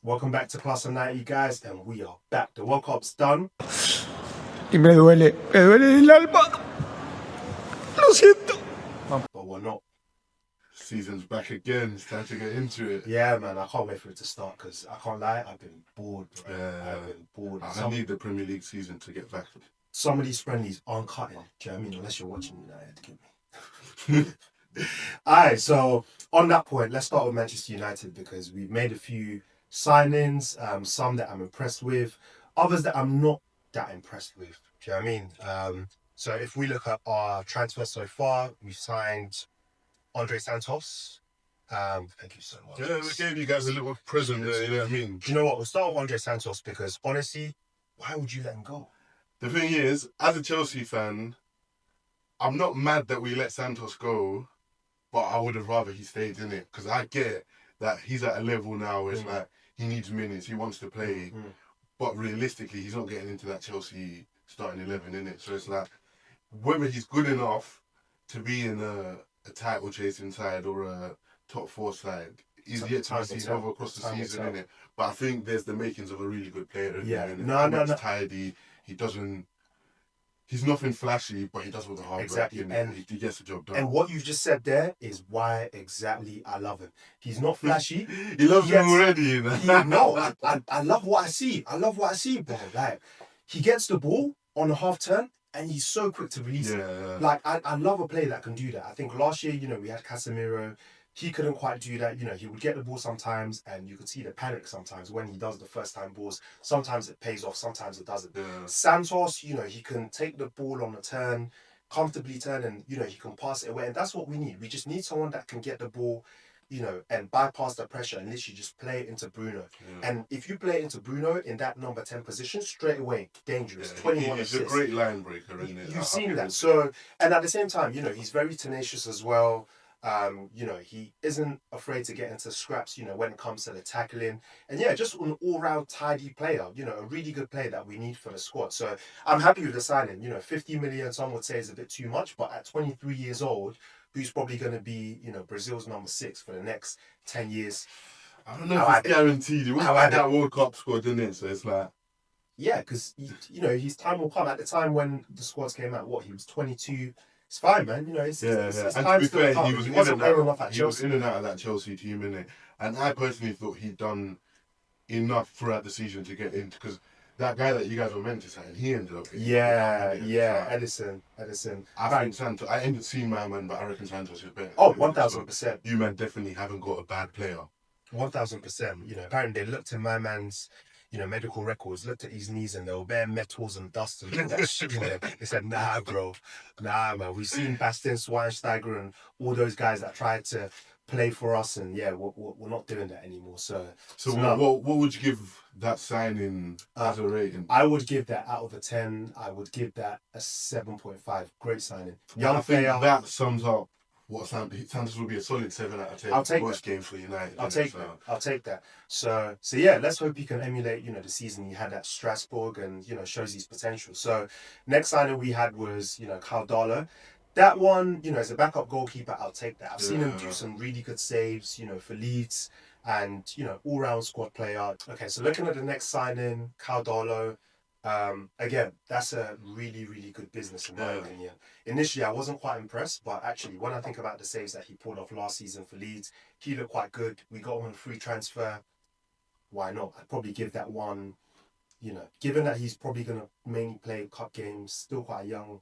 Welcome back to Class of 90, guys, and we are back. The World Cup's done. Y me duele el alma. Lo siento. But we're not. Season's back again. It's time to get into it. Yeah, man, I can't wait for it to start because I can't lie, I've been bored, bro. Yeah. I've been bored. I need the Premier League season to get back. Some of these friendlies aren't cutting. Do you know what I mean? Unless you're watching United. Alright, so on that point, let's start with Manchester United because we've made a few signings, some that I'm impressed with, others that I'm not that impressed with. Do you know what I mean? So if we look at our transfers so far, we've signed Andre Santos. Thank you so much. Yeah, we gave you guys a little present there, you know what I mean? Do you know what? We'll start with Andre Santos because honestly, why would you let him go? The thing is, as a Chelsea fan, I'm not mad that we let Santos go, but I would have rather he stayed in it because I get that he's at a level now where it's like he needs minutes, he wants to play, but realistically, he's not getting into that Chelsea starting 11 in it. So it's like whether he's good enough to be in a title chasing side or a top four side is yet to be seen over across the season in it. But I think there's the makings of a really good player. Yeah, no. Tidy. He's nothing flashy, but he does all the hard work. And he gets the job done. And what you've just said there is why exactly I love him. He's not flashy. He loves him already. You know? No, I love what I see. I love what I see, bro. Like, he gets the ball on a half turn and he's so quick to release it. Yeah. Like, I love a player that can do that. I think last year, we had Casemiro. He couldn't quite do that. He would get the ball sometimes and you could see the panic sometimes when he does the first time balls. Sometimes it pays off, sometimes it doesn't. Yeah. Santos, he can take the ball on a turn, comfortably turn, and, he can pass it away. And that's what we need. We just need someone that can get the ball, and bypass the pressure and literally just play it into Bruno. Yeah. And if you play it into Bruno in that number 10 position, straight away, dangerous. 21 He's assists. a great line breaker, isn't it? You've seen that. So, and at the same time, he's very tenacious as well. He isn't afraid to get into scraps, when it comes to the tackling. And just an all-round tidy player, a really good player that we need for the squad. So I'm happy with the signing. 50 million, some would say is a bit too much, but at 23 years old, who's probably going to be, Brazil's number 6 for the next 10 years. I don't know if it's guaranteed. It was like that World Cup squad, didn't it? So it's like... Yeah, because, his time will come. At the time when the squads came out, he was 22... It's fine, man. It's and time to be fair, he was wasn't playing enough at Chelsea. In and out of that Chelsea team, innit? And I personally thought he'd done enough throughout the season to get in, because that guy that you guys were meant to sign, he ended up getting Edison. I think Santos, I ended up seeing my man, but I reckon Santos is better. Oh, 1,000%. You man definitely haven't got a bad player. 1,000%. Apparently they looked in my man's medical records, looked at his knees and there were bare metals and dust and all that shit in there. They said, nah, bro. Nah, man. We've seen Bastian Schweinsteiger and all those guys that tried to play for us and we're not doing that anymore. So what would you give that signing as a rating? I would give that out of a 10. I would give that a 7.5. Great signing. Young player. That sums up what Santos will be a solid 7 out of 10. I'll take most games for United. I'll take that. So let's hope he can emulate, the season he had at Strasbourg and, shows his potential. So next signing we had was, Caldalo. That one, as a backup goalkeeper, I'll take that. I've seen him do some really good saves, for Leeds and, all-round squad player. Okay, so looking at the next signing, Caldalo. Again, that's a really, really good business in my opinion. Initially, I wasn't quite impressed, but actually, when I think about the saves that he pulled off last season for Leeds, he looked quite good. We got him on a free transfer. Why not? I'd probably give that one, given that he's probably going to mainly play cup games, still quite a young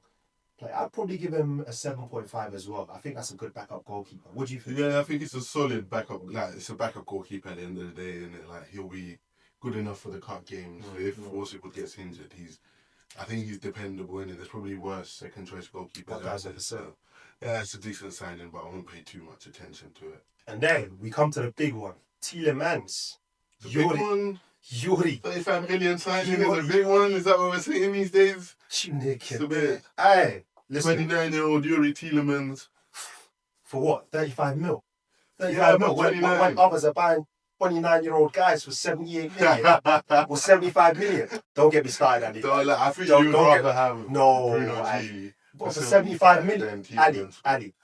player, I'd probably give him a 7.5 as well. I think that's a good backup goalkeeper. What do you think? Yeah, I think it's a solid backup. Like, it's a backup goalkeeper at the end of the day, and he'll be good enough for the cup games. If Forsberg gets injured, I think he's dependable, and there's probably worse second choice goalkeepers. 1,000%. Yeah, it's a decent signing, but I won't pay too much attention to it. And then we come to the big one, Tielemans. The big one. Yuri. 35 million signing is a big one. Is that what we're saying these days? Hey, listen. 29-year-old Yuri Tielemans. For what? 35 mil? 35 mil. When others are buying 29-year-old guys for 78 million or 75 million. Don't get me started, Andy. I think you'd rather have Bruno G. But for 75 million, Ali,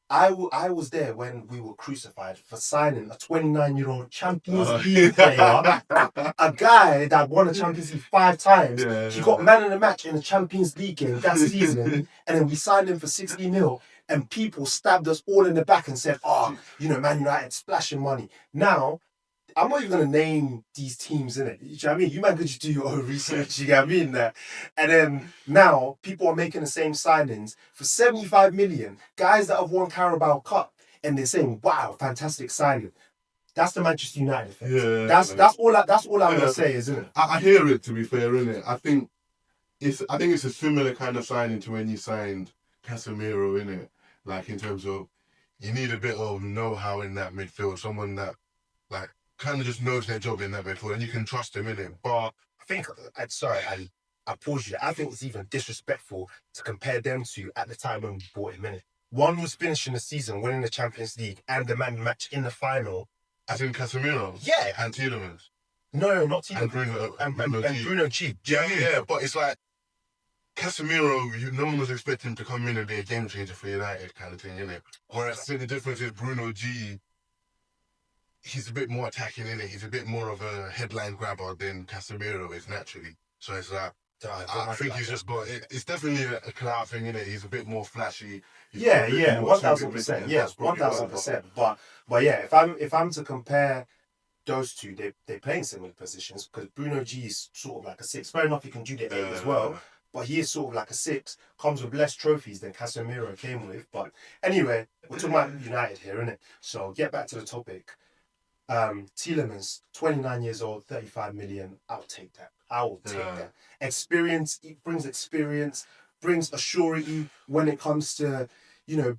I was there when we were crucified for signing a 29-year-old Champions League player, a guy that won the Champions League 5 times. He got man of the match in the Champions League game that season, and then we signed him for 60 mil. And people stabbed us all in the back and said, "Oh, Man United splashing money." Now, I'm not even gonna name these teams in it. You know what I mean? You might could just do your own research. You get what I mean? There, and then now people are making the same signings for 75 million. Guys that have won Carabao Cup, and they're saying, "Wow, fantastic signing." That's the Manchester United effect. Yeah, that's all. That's all I'm gonna say, isn't it? I hear it. To be fair, innit? I think it's a similar kind of signing to when you signed Casemiro, innit? Like in terms of you need a bit of know-how in that midfield, someone that like kind of just knows their job in that midfield, and you can trust them in it. But I think, I paused you. I think it's even disrespectful to compare them to at the time when we bought him in it. One was finishing the season, winning the Champions League and the man match in the final. as in Casemiro, Yeah. and Tielemans, No, not and Tielemans. Bruno And G. Bruno G. Yeah. But it's like Casemiro, no one was expecting him to come in and be a game changer for United, kind of thing, innit? Whereas I think the difference is Bruno G. He's a bit more attacking, innit? He's a bit more of a headline grabber than Casemiro is naturally. So it's like I think he's just got it. It's definitely a clout thing, innit? He's a bit more flashy. Yeah, 1000%. Yeah, 1000%. But yeah, if I'm to compare those two, they play in similar positions because Bruno G is sort of like a six. Fair enough, he can do the eight as well, but he is sort of like a six. Comes with less trophies than Casemiro came with. But anyway, we're talking about United here, innit? So get back to the topic. Tielemans, 29 years old, 35 million. I'll take that. I will take that. Experience, it brings experience, brings a surety when it comes to,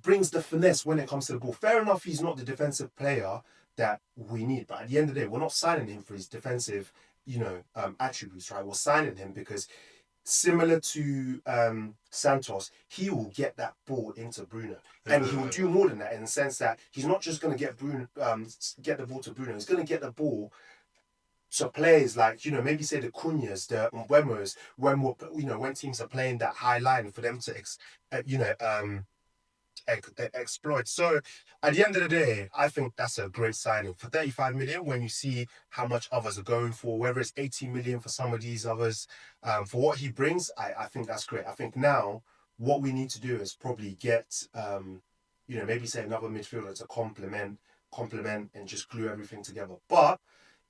brings the finesse when it comes to the ball. Fair enough, he's not the defensive player that we need, but at the end of the day, we're not signing him for his defensive, attributes, right? We're signing him because similar to Santos, he will get that ball into Bruno, and he will do more than that in the sense that he's not just going to get get the ball to Bruno. He's going to get the ball to players like maybe say the Cunhas, the Mbeumos, when teams are playing that high line for them to exploit. So at the end of the day, I think that's a great signing for 35 million. When you see how much others are going for, whether it's 18 million for some of these others, for what he brings, I think that's great. I think now what we need to do is probably get maybe say another midfielder to complement and just glue everything together. But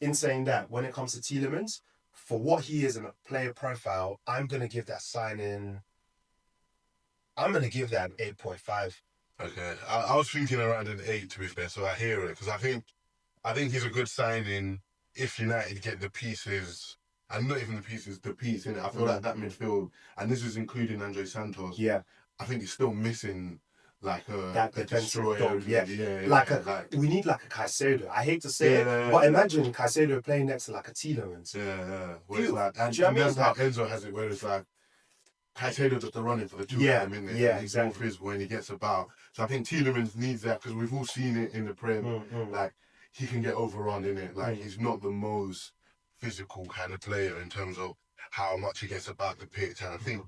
in saying that, when it comes to Tielemans, for what he is in a player profile, I'm gonna give that signing. I'm gonna give that an 8.5. Okay, I was thinking around an 8 to be fair, so I hear it because I think he's a good signing if United get the pieces, and not even the pieces, the piece in it. I feel like that midfield, and this is including Andre Santos. Yeah, I think it's still missing like that a defensive destroyer. dog. Yeah. We need like a Caicedo. I hate to say it, but imagine Caicedo playing next to like a Tielemans. Yeah. Where it's like, and Do you know what I mean? that's how Enzo has it, where it's like Caicedo just the running for the two of them, innit? Yeah, he's more physical when he gets about. So I think Tielemans needs that because we've all seen it in the Prem. Like he can get overrun in it. Like he's not the most physical kind of player in terms of how much he gets about the pitch. And I think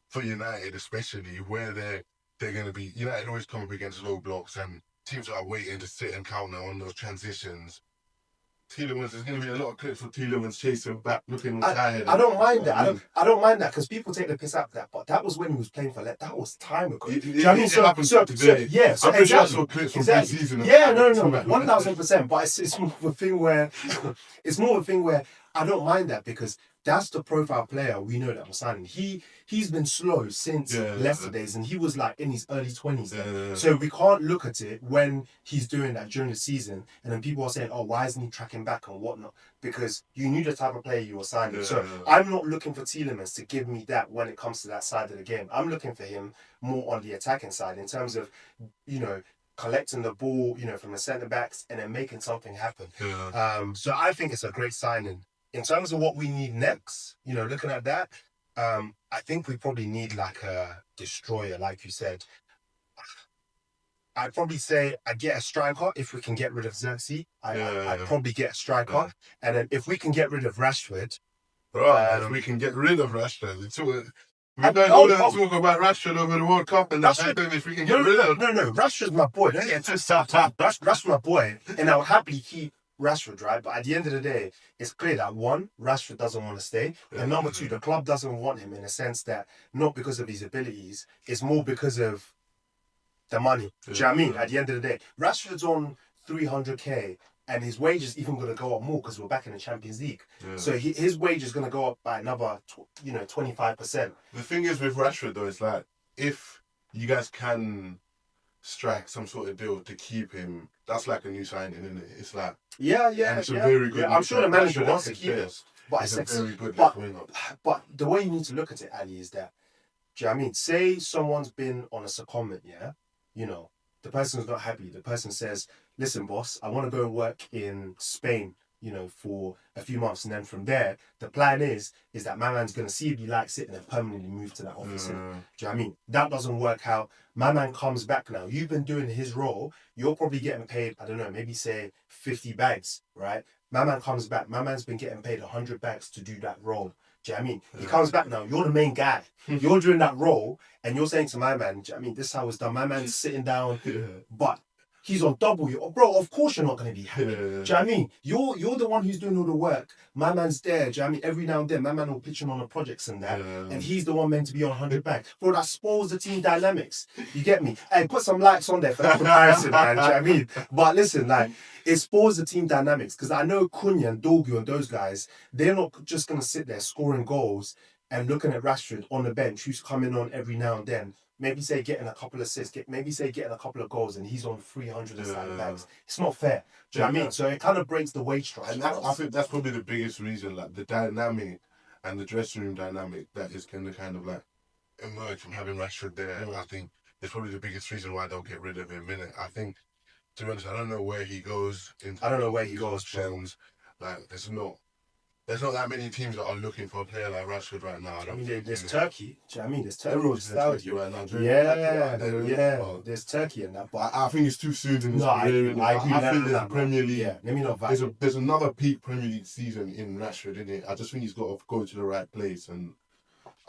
for United, especially where they're going to be, United always come up against low blocks and teams are waiting to sit and counter on those transitions. Tielemans, there's going to be a lot of clips of Tielemans chasing back, looking tired. I don't mind that. I don't mind that because people take the piss out of that. But that was when he was playing for that was time ago. It happens today. Yeah, I'm pretty sure I saw clips from pre-season. Yeah, no, 1000%. But it's more of a thing where I don't mind that because that's the profile player we know that we're signing. He's been slow since Leicester days, and he was like in his early 20s. So we can't look at it when he's doing that during the season, and then people are saying, "Oh, why isn't he tracking back and whatnot?" Because you knew the type of player you were signing. I'm not looking for Tielemans to give me that when it comes to that side of the game. I'm looking for him more on the attacking side in terms of, collecting the ball, from the centre backs and then making something happen. So I think it's a great signing. In terms of what we need next, looking at that, I think we probably need like a destroyer, like you said. I'd probably say I'd get a striker if we can get rid of Xerxes. I'd probably get a striker. And then if we can get rid of Rashford. Right, if we can get rid of Rashford, We're going all that talk about Rashford over the World Cup and that's Rashford- if we can get rid of. No. Rashford's my boy. Don't get twisted. Rashford's my boy, and I would happily keep Rashford, right? But at the end of the day, it's clear that one, Rashford doesn't want to stay, and number two, the club doesn't want him in a sense that not because of his abilities, it's more because of the money. Do you know what I mean? At the end of the day, Rashford's on 300k, and his wage is even going to go up more because we're back in the Champions League. So his wage is going to go up by another, 25%. The thing is with Rashford though, it's like if you guys can strike some sort of deal to keep him, that's like a new signing, isn't it? It's like Yeah. and it's a very good. I'm sure the manager Rashford wants to at his keep it, best but is a very good but, winger. but the way you need to look at it, Ali, is that, do you know what I mean? Say someone's been on a secondment, yeah? The person's not happy. The person says, listen, boss, I want to go and work in Spain, for a few months. And then from there, the plan is that my man's going to see if he likes it and then permanently move to that office. Do you know what I mean? That doesn't work out. My man comes back now. You've been doing his role. You're probably getting paid, I don't know, maybe say 50 bags, right? My man comes back. My man's been getting paid 100 bags to do that role. Do you know what I mean? He comes back now. You're the main guy. You're doing that role, and you're saying to my man, do you know what I mean? This is how it's done. My man's sitting down, but he's on double. Bro, of course you're not going to be happy. Do you know what I mean? You're the one who's doing all the work. My man's there. Do you know what I mean? Every now and then, my man will pitch in on the projects and that, and he's the one meant to be on 100 bags. Bro, that spoils the team dynamics. You get me? Hey, put some likes on there for that comparison, man. Do you know what I mean? But listen, it spoils the team dynamics because I know Cunha and Dogu and those guys, they're not just going to sit there scoring goals and looking at Rashford on the bench, who's coming on every now and then. Maybe say getting a couple of assists, maybe say getting a couple of goals, and he's on 300 bags. It's not fair. Do you know what I mean? So it kind of breaks the wage structure. And I think that's probably the biggest reason, like the dynamic and the dressing room dynamic that is going to kind of like emerge from having Rashford there. I think it's probably the biggest reason why they'll get rid of him. I think, to be honest, I don't know where he goes. I don't know where he goes. Like there's not that many teams that are looking for a player like Rashford right now. I mean, there's Turkey. Do you know what I mean? There's Turkey. Everyone's in Turkey right now. There's Turkey in that. But I think it's too soon in his I career. agree. I think there's a Premier League. Yeah, let me not There's another peak Premier League season in Rashford, isn't it? I just think he's got to go to the right place, and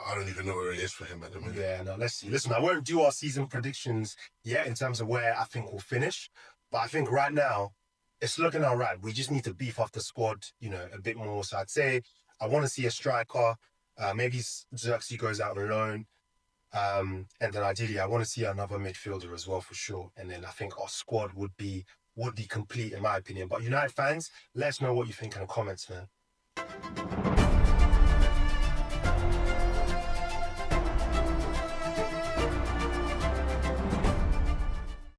I don't even know where it is for him at the minute. Yeah, no, let's see. Listen, I won't do our season predictions yet in terms of where I think we'll finish, but I think right now it's looking all right. We just need to beef up the squad, a bit more. So I'd say I want to see a striker. Maybe Xerxes goes out on loan. And then ideally I want to see another midfielder as well for sure. And then I think our squad would be complete in my opinion. But United fans, let us know what you think in the comments, man.